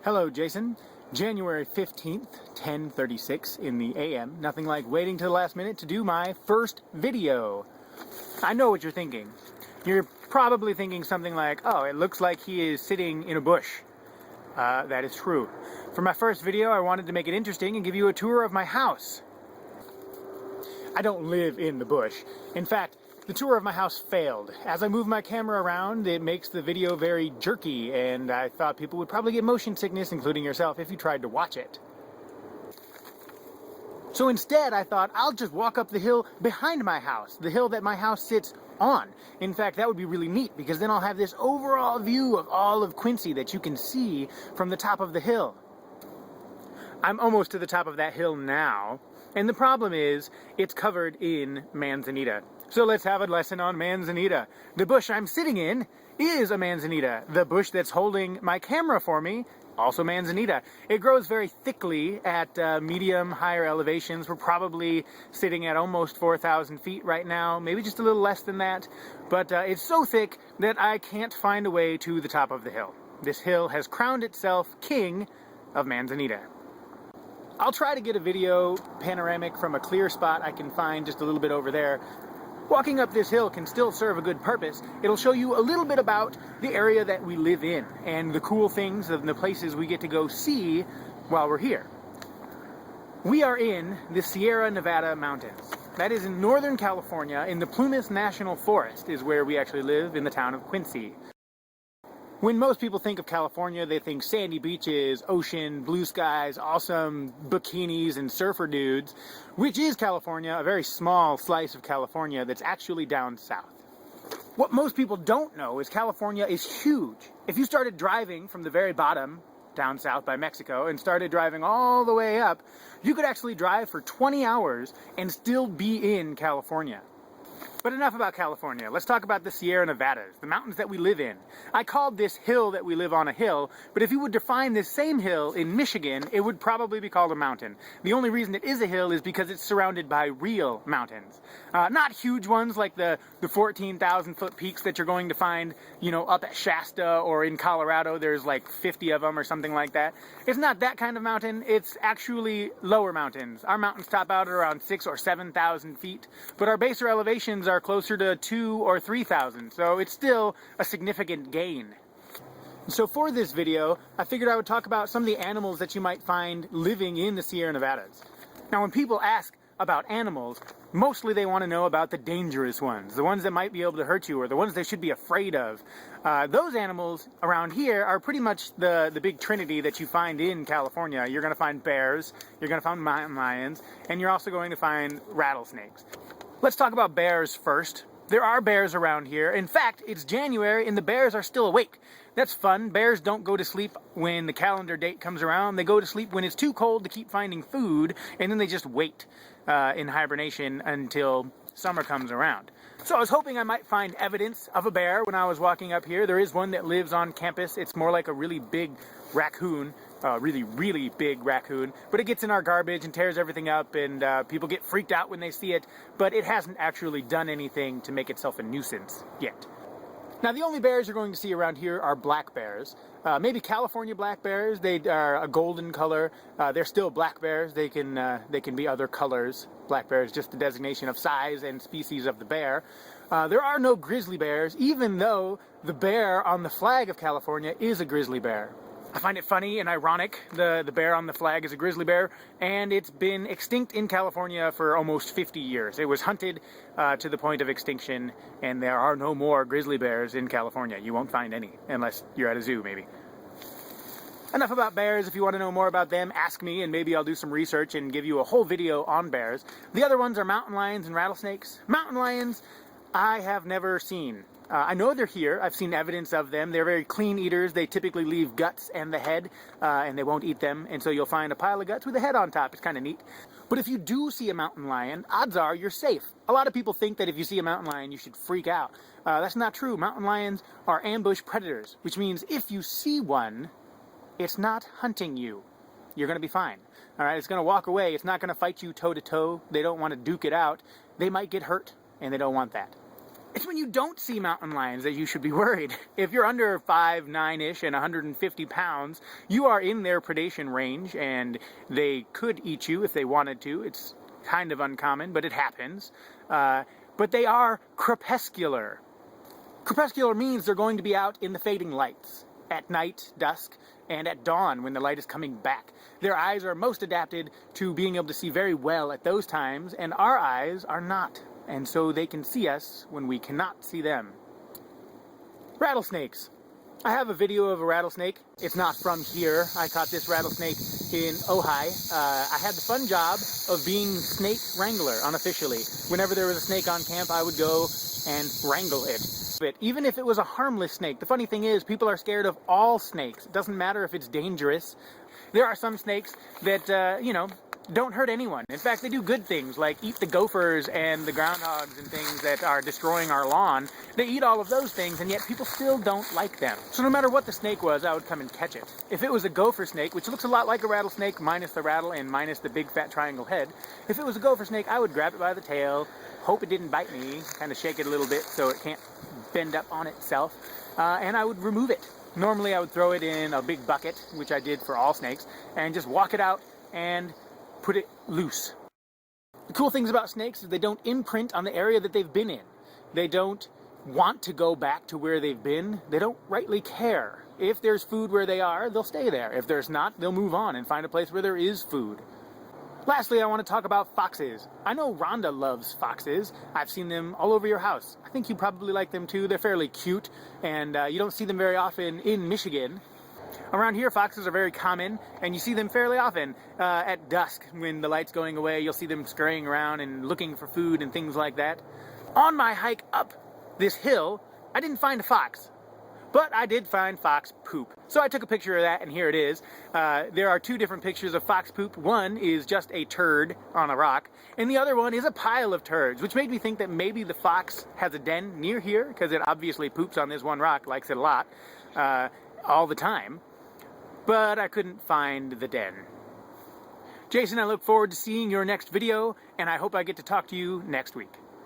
Hello, Jason. January 15th, 10:36 in the AM. Nothing like waiting to the last minute to do my first video. I know what you're thinking. You're probably thinking something like, oh, it looks like he is sitting in a bush. That is true. For my first video, I wanted to make it interesting and give you a tour of my house. I don't live in the bush. In fact, the tour of my house failed. As I move my camera around, it makes the video very jerky, and I thought people would probably get motion sickness, including yourself, if you tried to watch it. So instead, I thought I'll just walk up the hill behind my house, the hill that my house sits on. In fact, that would be really neat, because then I'll have this overall view of all of Quincy that you can see from the top of the hill. I'm almost to the top of that hill now, and the problem is, it's covered in Manzanita. So let's have a lesson on Manzanita. The bush I'm sitting in is a Manzanita. The bush that's holding my camera for me, also Manzanita. It grows very thickly at medium, higher elevations. We're probably sitting at almost 4,000 feet right now, maybe just a little less than that. But it's so thick that I can't find a way to the top of the hill. This hill has crowned itself king of Manzanita. I'll try to get a video panoramic from a clear spot I can find just a little bit over there. Walking up this hill can still serve a good purpose. It'll show you a little bit about the area that we live in and the cool things and the places we get to go see while we're here. We are in the Sierra Nevada mountains. That is in Northern California, in the Plumas National Forest is where we actually live, in the town of Quincy. When most people think of California, they think sandy beaches, ocean, blue skies, awesome bikinis, and surfer dudes, which is California, a very small slice of California that's actually down south. What most people don't know is California is huge. If you started driving from the very bottom, down south by Mexico, and started driving all the way up, you could actually drive for 20 hours and still be in California. But enough about California. Let's talk about the Sierra Nevadas, the mountains that we live in. I called this hill that we live on a hill, but if you would define this same hill in Michigan, it would probably be called a mountain. The only reason it is a hill is because it's surrounded by real mountains. Not huge ones like the 14,000 foot peaks that you're going to find, up at Shasta or in Colorado. There's like 50 of them or something like that. It's not that kind of mountain. It's actually lower mountains. Our mountains top out at around 6,000 or 7,000 feet, but our baser elevations are closer to 2,000 or 3,000, so it's still a significant gain. So for this video, I figured I would talk about some of the animals that you might find living in the Sierra Nevadas. Now when people ask about animals, mostly they want to know about the dangerous ones, the ones that might be able to hurt you, or the ones they should be afraid of. Those animals around here are pretty much the big trinity that you find in California. You're going to find bears, you're going to find mountain lions, and you're also going to find rattlesnakes. Let's talk about bears first. There are bears around here. In fact, it's January and the bears are still awake. That's fun. Bears don't go to sleep when the calendar date comes around. They go to sleep when it's too cold to keep finding food, and then they just wait in hibernation until summer comes around. So I was hoping I might find evidence of a bear when I was walking up here. There is one that lives on campus. It's more like a really big raccoon. Really big raccoon, but it gets in our garbage and tears everything up, and people get freaked out when they see it, but it hasn't actually done anything to make itself a nuisance yet. Now the only bears you're going to see around here are black bears. Maybe California black bears. They are a golden color. They're still black bears. They can be other colors. Black bear is just the designation of size and species of the bear. There are no grizzly bears, even though the bear on the flag of California is a grizzly bear. I find it funny and ironic. The bear on the flag is a grizzly bear, and it's been extinct in California for almost 50 years. It was hunted to the point of extinction, and there are no more grizzly bears in California. You won't find any, unless you're at a zoo, maybe. Enough about bears. If you want to know more about them, ask me, and maybe I'll do some research and give you a whole video on bears. The other ones are mountain lions and rattlesnakes. Mountain lions, I have never seen. I know they're here. I've seen evidence of them. They're very clean eaters. They typically leave guts and the head, and they won't eat them. And so you'll find a pile of guts with a head on top. It's kind of neat. But if you do see a mountain lion, odds are you're safe. A lot of people think that if you see a mountain lion, you should freak out. That's not true. Mountain lions are ambush predators, which means if you see one, it's not hunting you. You're going to be fine. All right, it's going to walk away. It's not going to fight you toe to toe. They don't want to duke it out. They might get hurt, and they don't want that. It's when you don't see mountain lions that you should be worried. If you're under 5'9"-ish and 150 pounds, you are in their predation range, and they could eat you if they wanted to. It's kind of uncommon, but it happens. But they are crepuscular. Crepuscular means they're going to be out in the fading lights, at night, dusk, and at dawn when the light is coming back. Their eyes are most adapted to being able to see very well at those times, and our eyes are not. And so they can see us when we cannot see them. Rattlesnakes. I have a video of a rattlesnake. It's not from here. I caught this rattlesnake in Ojai. I had the fun job of being snake wrangler unofficially. Whenever there was a snake on camp, I would go and wrangle it. But even if it was a harmless snake, the funny thing is people are scared of all snakes. It doesn't matter if it's dangerous. There are some snakes that, don't hurt anyone. In fact, they do good things like eat the gophers and the groundhogs and things that are destroying our lawn. They eat all of those things, and yet people still don't like them. So no matter what the snake was, I would come and catch it. If it was a gopher snake, which looks a lot like a rattlesnake minus the rattle and minus the big fat triangle head, if it was a gopher snake, I would grab it by the tail, hope it didn't bite me, kind of shake it a little bit so it can't bend up on itself, and I would remove it. Normally I would throw it in a big bucket, which I did for all snakes, and just walk it out and put it loose. The cool things about snakes is they don't imprint on the area that they've been in. They don't want to go back to where they've been. They don't rightly care. If there's food where they are, they'll stay there. If there's not, they'll move on and find a place where there is food. Lastly, I want to talk about foxes. I know Rhonda loves foxes. I've seen them all over your house. I think you probably like them too. They're fairly cute, and you don't see them very often in Michigan. Around here, foxes are very common, and you see them fairly often at dusk. When the light's going away, you'll see them scurrying around and looking for food and things like that. On my hike up this hill, I didn't find a fox, but I did find fox poop. So I took a picture of that, and here it is. There are two different pictures of fox poop. One is just a turd on a rock, and the other one is a pile of turds, which made me think that maybe the fox has a den near here, because it obviously poops on this one rock, likes it a lot, all the time. But I couldn't find the den. Jason, I look forward to seeing your next video, and I hope I get to talk to you next week.